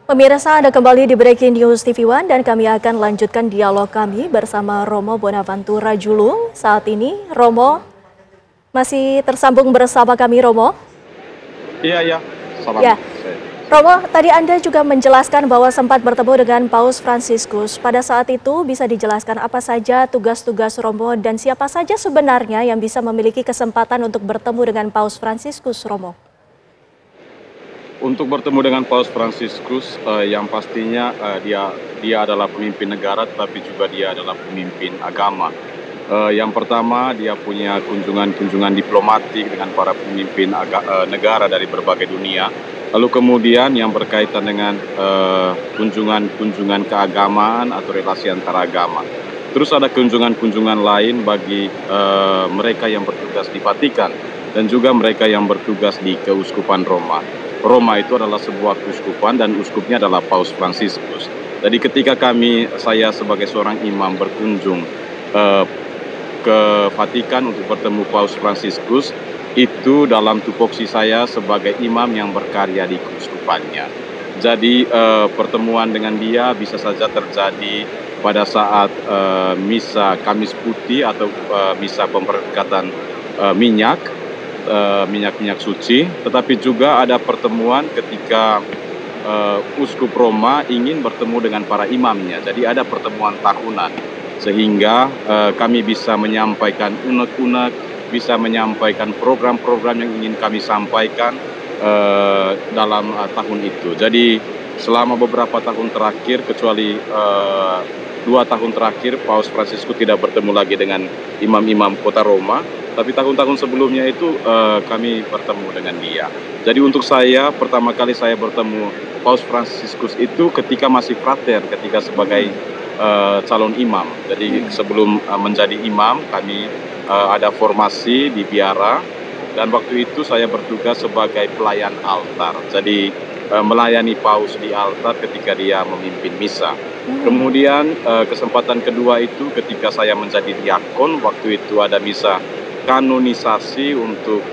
Pemirsa, Anda kembali di Breaking News TV One dan kami akan lanjutkan dialog kami bersama Romo Bonaventura Julung. Saat ini Romo masih tersambung bersama kami, Romo. Iya, salam. Ya, Romo, tadi Anda juga menjelaskan bahwa sempat bertemu dengan Paus Fransiskus. Pada saat itu bisa dijelaskan apa saja tugas-tugas Romo dan siapa saja sebenarnya yang bisa memiliki kesempatan untuk bertemu dengan Paus Fransiskus, Romo? Untuk bertemu dengan Paus Fransiskus, yang pastinya dia adalah pemimpin negara, tetapi juga dia adalah pemimpin agama. Yang pertama, dia punya kunjungan-kunjungan diplomatik dengan para pemimpin negara dari berbagai dunia. Lalu kemudian yang berkaitan dengan kunjungan-kunjungan keagamaan atau relasi antara agama. Terus ada kunjungan-kunjungan lain bagi mereka yang bertugas di Vatikan dan juga mereka yang bertugas di Keuskupan Roma. Roma itu adalah sebuah keuskupan dan uskupnya adalah Paus Fransiskus. Jadi ketika saya sebagai seorang imam berkunjung ke Vatikan untuk bertemu Paus Fransiskus, itu dalam tupoksi saya sebagai imam yang berkarya di keuskupannya. Jadi pertemuan dengan dia bisa saja terjadi pada saat misa Kamis Putih atau misa pemberkatan minyak suci, tetapi juga ada pertemuan ketika Uskup Roma ingin bertemu dengan para imamnya. Jadi ada pertemuan tahunan, sehingga kami bisa menyampaikan unek-unek, bisa menyampaikan program-program yang ingin kami sampaikan dalam tahun itu. Jadi selama beberapa tahun terakhir, kecuali 2 tahun terakhir, Paus Fransiskus tidak bertemu lagi dengan imam-imam kota Roma. Tapi tahun-tahun sebelumnya itu kami bertemu dengan dia. Jadi untuk saya, pertama kali saya bertemu Paus Fransiskus itu ketika masih frater, ketika sebagai calon imam. Jadi sebelum menjadi imam, kami ada formasi di biara, dan waktu itu saya bertugas sebagai pelayan altar. Jadi melayani Paus di altar ketika dia memimpin misa. Kemudian kesempatan kedua itu ketika saya menjadi diakon, waktu itu ada misa kanonisasi untuk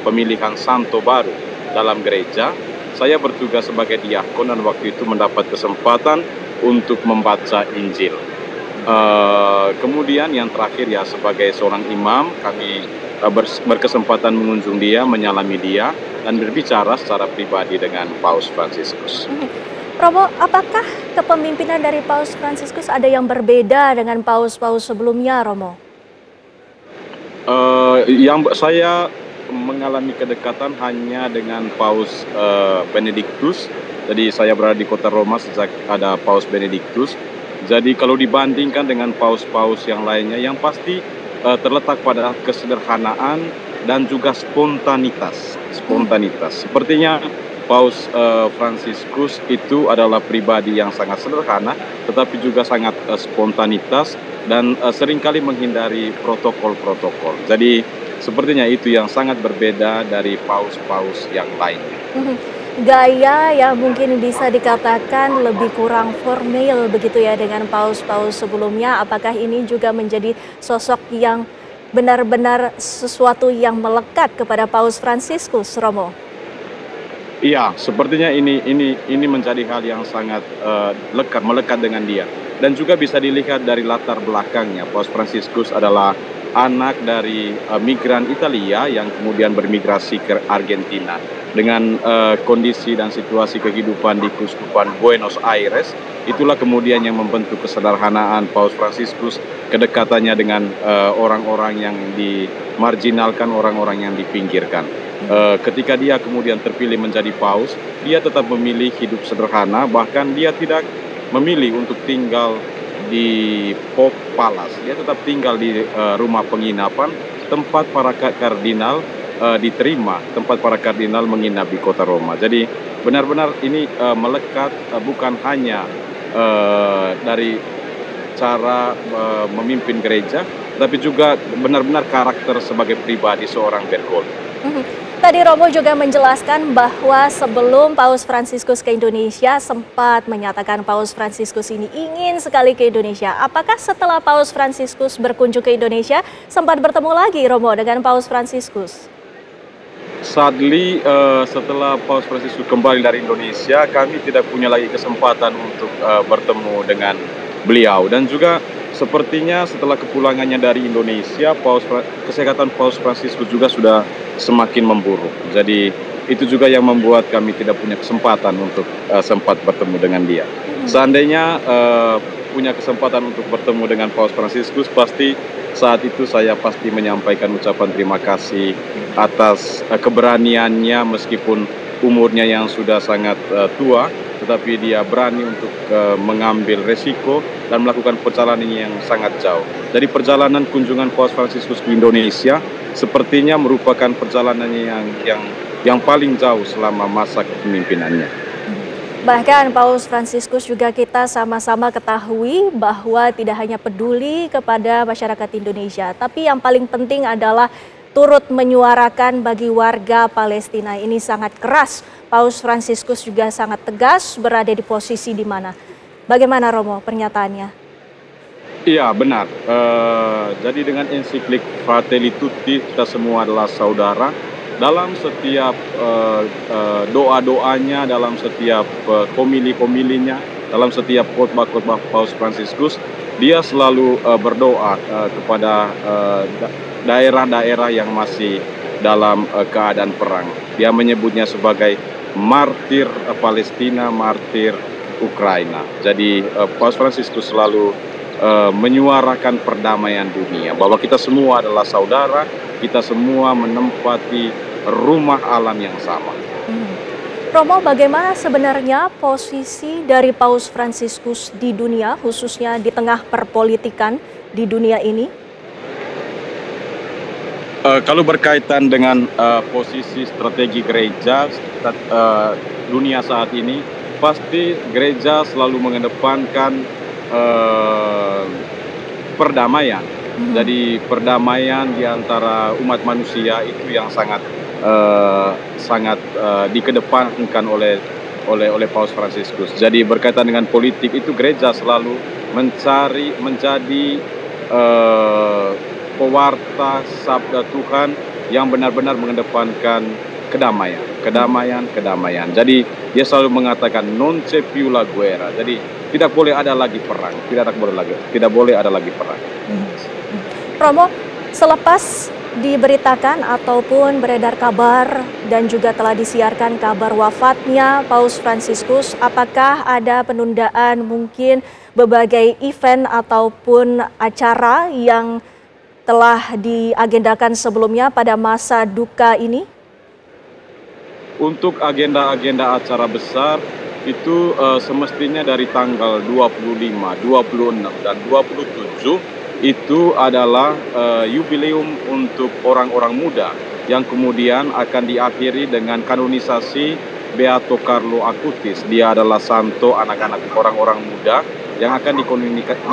pemilihan santo baru dalam gereja. Saya bertugas sebagai diakon dan waktu itu mendapat kesempatan untuk membaca Injil. Kemudian yang terakhir ya, sebagai seorang imam, kami berkesempatan mengunjung dia, menyalami dia, dan berbicara secara pribadi dengan Paus Fransiskus. Romo, apakah kepemimpinan dari Paus Fransiskus ada yang berbeda dengan paus-paus sebelumnya, Romo? Yang saya mengalami kedekatan hanya dengan Paus Benediktus. Jadi saya berada di kota Roma sejak ada Paus Benediktus. Jadi kalau dibandingkan dengan paus-paus yang lainnya, yang pasti terletak pada kesederhanaan dan juga spontanitas. Sepertinya Paus Fransiskus itu adalah pribadi yang sangat sederhana, tetapi juga sangat spontanitas dan seringkali menghindari protokol-protokol. Jadi sepertinya itu yang sangat berbeda dari paus-paus yang lainnya. Gaya yang mungkin bisa dikatakan lebih kurang formal begitu ya dengan paus-paus sebelumnya. Apakah ini juga menjadi sosok yang benar-benar sesuatu yang melekat kepada Paus Fransiskus, Romo? Iya, sepertinya ini menjadi hal yang sangat melekat dengan dia. Dan juga bisa dilihat dari latar belakangnya. Paus Fransiskus adalah anak dari migran Italia yang kemudian bermigrasi ke Argentina. Dengan kondisi dan situasi kehidupan di Keuskupan Buenos Aires, itulah kemudian yang membentuk kesederhanaan Paus Fransiskus, kedekatannya dengan orang-orang yang dimarginalkan, orang-orang yang dipinggirkan. Ketika dia kemudian terpilih menjadi paus, dia tetap memilih hidup sederhana, bahkan dia tidak memilih untuk tinggal di Pope Palace. Dia tetap tinggal di rumah penginapan, tempat para kardinal diterima, tempat para kardinal menginap di kota Roma. Jadi benar-benar ini melekat bukan hanya dari cara memimpin gereja, tapi juga benar-benar karakter sebagai pribadi seorang Bergoglio. Tadi Romo juga menjelaskan bahwa sebelum Paus Fransiskus ke Indonesia sempat menyatakan Paus Fransiskus ini ingin sekali ke Indonesia. Apakah setelah Paus Fransiskus berkunjung ke Indonesia sempat bertemu lagi Romo dengan Paus Fransiskus? Sadly, setelah Paus Fransiskus kembali dari Indonesia, kami tidak punya lagi kesempatan untuk bertemu dengan beliau. Dan juga sepertinya setelah kepulangannya dari Indonesia, kesehatan Paus Fransiskus juga sudah semakin memburuk. Jadi itu juga yang membuat kami tidak punya kesempatan untuk sempat bertemu dengan dia. Seandainya punya kesempatan untuk bertemu dengan Paus Fransiskus, pasti saat itu saya pasti menyampaikan ucapan terima kasih atas keberaniannya, meskipun umurnya yang sudah sangat tua, tetapi dia berani untuk mengambil resiko dan melakukan perjalanan yang sangat jauh. Jadi perjalanan kunjungan Paus Fransiskus ke Indonesia sepertinya merupakan perjalanannya yang paling jauh selama masa kepemimpinannya. Bahkan Paus Fransiskus juga kita sama-sama ketahui bahwa tidak hanya peduli kepada masyarakat Indonesia, tapi yang paling penting adalah turut menyuarakan bagi warga Palestina. Ini sangat keras. Paus Fransiskus juga sangat tegas berada di posisi di mana. Bagaimana Romo pernyataannya? Iya, benar. Jadi dengan ensiklik Fratelli Tutti, kita semua adalah saudara. Dalam setiap doa-doanya, dalam setiap homili-homilinya, dalam setiap khotbah-khotbah Paus Fransiskus, dia selalu berdoa kepada daerah-daerah yang masih dalam keadaan perang. Dia menyebutnya sebagai martir Palestina, martir Ukraina. Jadi Paus Fransiskus selalu menyuarakan perdamaian dunia, bahwa kita semua adalah saudara, kita semua menempati rumah alam yang sama. Romo, bagaimana sebenarnya posisi dari Paus Fransiskus di dunia, khususnya di tengah perpolitikan di dunia ini? Kalau berkaitan dengan posisi strategi gereja dunia saat ini, pasti gereja selalu mengedepankan perdamaian. Jadi perdamaian di antara umat manusia itu yang sangat dikedepankan oleh Paus Fransiskus. Jadi berkaitan dengan politik itu gereja selalu menjadi pewarta sabda Tuhan yang benar-benar mengedepankan kedamaian. Jadi dia selalu mengatakan non c'è più la guerra. Jadi tidak boleh ada lagi perang, tidak boleh ada lagi perang. Romo, selepas diberitakan ataupun beredar kabar dan juga telah disiarkan kabar wafatnya Paus Fransiskus, apakah ada penundaan mungkin berbagai event ataupun acara yang telah diagendakan sebelumnya pada masa duka ini? Untuk agenda-agenda acara besar itu semestinya dari tanggal 25, 26, dan 27 itu adalah jubileum untuk orang-orang muda yang kemudian akan diakhiri dengan kanonisasi Beato Carlo Acutis. Dia adalah santo anak-anak orang-orang muda yang akan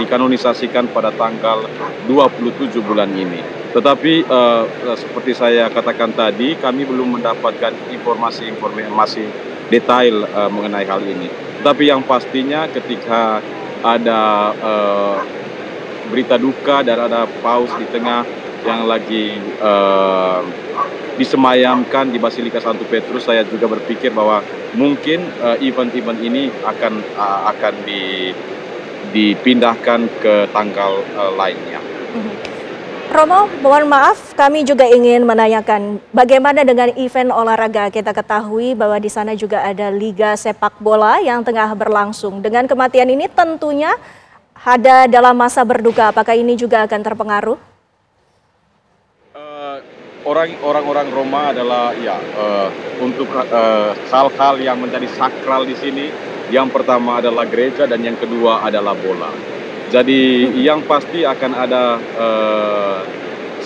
dikanonisasikan pada tanggal 27 bulan ini. Tetapi seperti saya katakan tadi, kami belum mendapatkan informasi detail mengenai hal ini. Tetapi yang pastinya ketika ada berita duka dan ada paus di tengah yang lagi disemayamkan di Basilika Santo Petrus, saya juga berpikir bahwa mungkin event-event ini akan dipindahkan ke tanggal lainnya. Romo, mohon maaf, kami juga ingin menanyakan bagaimana dengan event olahraga. Kita ketahui bahwa di sana juga ada Liga Sepak Bola yang tengah berlangsung. Dengan kematian ini tentunya ada dalam masa berduka, apakah ini juga akan terpengaruh? Orang-orang Roma adalah untuk hal-hal yang menjadi sakral di sini. Yang pertama adalah gereja dan yang kedua adalah bola. Jadi yang pasti akan ada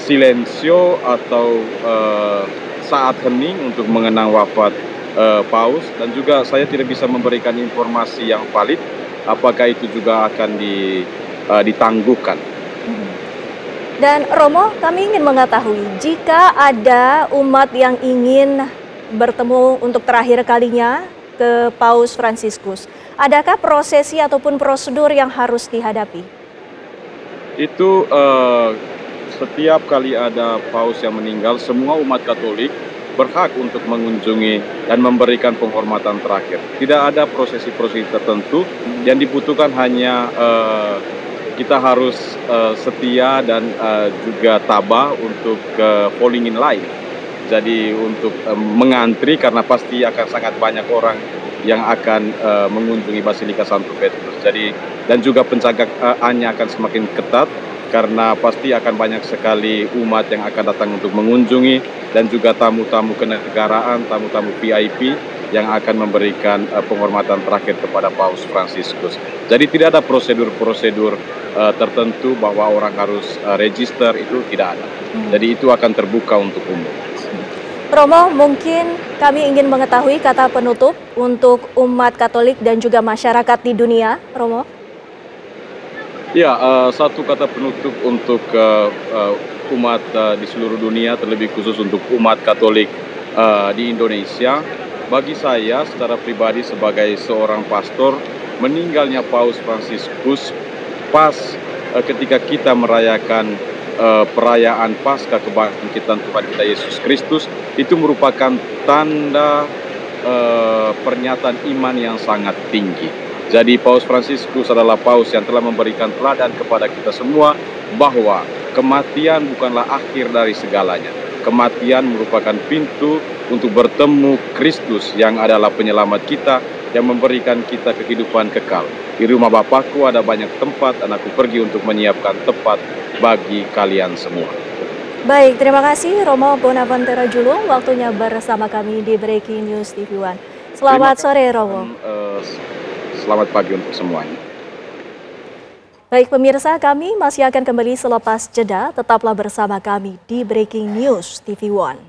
silensio atau saat hening untuk mengenang wafat Paus, dan juga saya tidak bisa memberikan informasi yang valid apakah itu juga akan ditangguhkan. Dan Romo, kami ingin mengetahui jika ada umat yang ingin bertemu untuk terakhir kalinya ke Paus Fransiskus, adakah prosesi ataupun prosedur yang harus dihadapi? Itu setiap kali ada paus yang meninggal, semua umat Katolik berhak untuk mengunjungi dan memberikan penghormatan terakhir. Tidak ada prosesi-prosesi tertentu, yang dibutuhkan hanya kita harus setia dan juga tabah untuk falling in line. Jadi untuk mengantri, karena pasti akan sangat banyak orang yang akan mengunjungi Basilika Santo Petrus. Jadi dan juga penjagaannya akan semakin ketat, karena pasti akan banyak sekali umat yang akan datang untuk mengunjungi, dan juga tamu-tamu kenegaraan, tamu-tamu VIP yang akan memberikan penghormatan terakhir kepada Paus Fransiskus. Jadi tidak ada prosedur-prosedur tertentu bahwa orang harus register, itu tidak ada. Jadi itu akan terbuka untuk umum. Romo, mungkin kami ingin mengetahui kata penutup untuk umat Katolik dan juga masyarakat di dunia, Romo. Ya, satu kata penutup untuk umat di seluruh dunia, terlebih khusus untuk umat Katolik di Indonesia. Bagi saya secara pribadi sebagai seorang pastor, meninggalnya Paus Fransiskus pas ketika kita merayakan perayaan Paskah kebangkitan Tuhan kita Yesus Kristus, itu merupakan tanda pernyataan iman yang sangat tinggi. Jadi Paus Fransiskus adalah paus yang telah memberikan teladan kepada kita semua bahwa kematian bukanlah akhir dari segalanya. Kematian merupakan pintu untuk bertemu Kristus yang adalah penyelamat kita, yang memberikan kita kehidupan kekal. Di rumah Bapakku ada banyak tempat, dan aku pergi untuk menyiapkan tempat bagi kalian semua. Baik, terima kasih Romo Bonaventura Julung, waktunya bersama kami di Breaking News TV One. Selamat sore, Romo. Selamat pagi untuk semuanya. Baik pemirsa, kami masih akan kembali selepas jeda. Tetaplah bersama kami di Breaking News TV One.